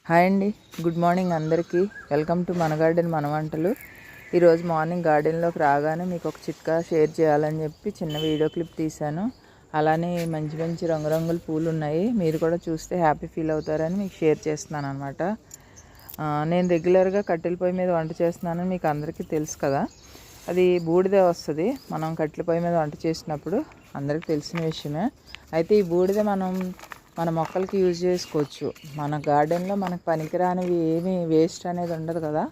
Hi అండి, good morning అందరికీ. Welcome to మన గార్డెన్ మన వంటలు. ఈరోజు మార్నింగ్ గార్డెన్లోకి రాగానే మీకు ఒక చిట్కా షేర్ చేయాలని చెప్పి చిన్న వీడియో క్లిప్ తీశాను. అలానే మంచి మంచి రంగురంగుల పూలు ఉన్నాయి, మీరు కూడా చూస్తే హ్యాపీ ఫీల్ అవుతారని మీకు షేర్ చేస్తున్నాను అనమాట. నేను రెగ్యులర్గా కట్టెల పొయ్యి మీద వంట చేస్తున్నానని మీకు అందరికీ తెలుసు కదా. అది బూడిదే వస్తుంది మనం కట్టెల పొయ్యి మీద వంట చేసినప్పుడు, అందరికీ తెలిసిన విషయమే. అయితే ఈ బూడిద మన మొక్కలకి యూజ్ చేసుకోవచ్చు. మన గార్డెన్లో మనకు పనికిరానివి ఏమీ వేస్ట్ అనేది ఉండదు కదా.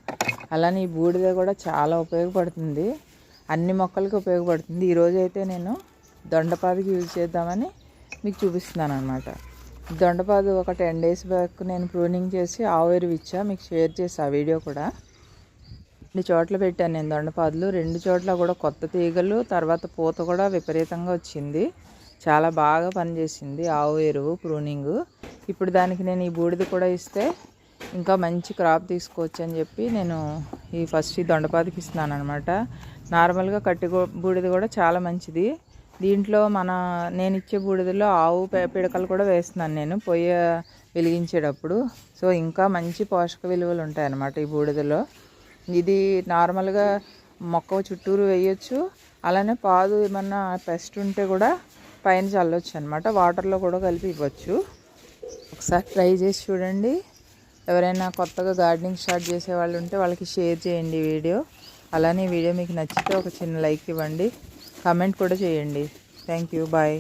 అలానే ఈ బూడిద కూడా చాలా ఉపయోగపడుతుంది, అన్ని మొక్కలకి ఉపయోగపడుతుంది. ఈరోజు అయితే నేను దొండపాదికి యూజ్ చేద్దామని మీకు చూపిస్తున్నాను అనమాట. దొండపాదు ఒక 10 days బ్యాక్ నేను ప్రూనింగ్ చేసి ఆవు ఎరువు ఇచ్చా, మీకు షేర్ చేసి ఆ వీడియో కూడా. 2 చోట్ల పెట్టాను నేను దొండపాదులు. 2 చోట్ల కూడా కొత్త తీగలు, తర్వాత పూత కూడా విపరీతంగా వచ్చింది. చాలా బాగా పనిచేసింది ఆవు ఎరువు ప్రూనింగ్. ఇప్పుడు దానికి నేను ఈ బూడిద కూడా ఇస్తే ఇంకా మంచి క్రాప్ తీసుకోవచ్చు అని చెప్పి నేను ఫస్ట్ ఈ దొండపాదికి ఇస్తున్నాను అనమాట. నార్మల్గా కట్టి బూడిద కూడా చాలా మంచిది. దీంట్లో నేను ఇచ్చే బూడిదలో ఆవు పిడకలు కూడా వేస్తున్నాను నేను పొయ్యి వెలిగించేటప్పుడు. సో ఇంకా మంచి పోషక విలువలు ఉంటాయన్నమాట ఈ బూడిదలో. ఇది నార్మల్గా మొక్క చుట్టూరు వేయచ్చు. అలానే పాదు ఏమన్నా పెస్ట్ ఉంటే కూడా పైన చల్లవచ్చు అనమాట. వాటర్లో కూడా కలిపి ఇవ్వచ్చు. ఒకసారి ట్రై చేసి చూడండి. ఎవరైనా కొత్తగా గార్డెనింగ్ స్టార్ట్ చేసే వాళ్ళు ఉంటే వాళ్ళకి షేర్ చేయండి ఈ వీడియో. అలానే ఈ వీడియో మీకు నచ్చితే ఒక చిన్న లైక్ ఇవ్వండి, కామెంట్ కూడా చేయండి. Thank you, bye.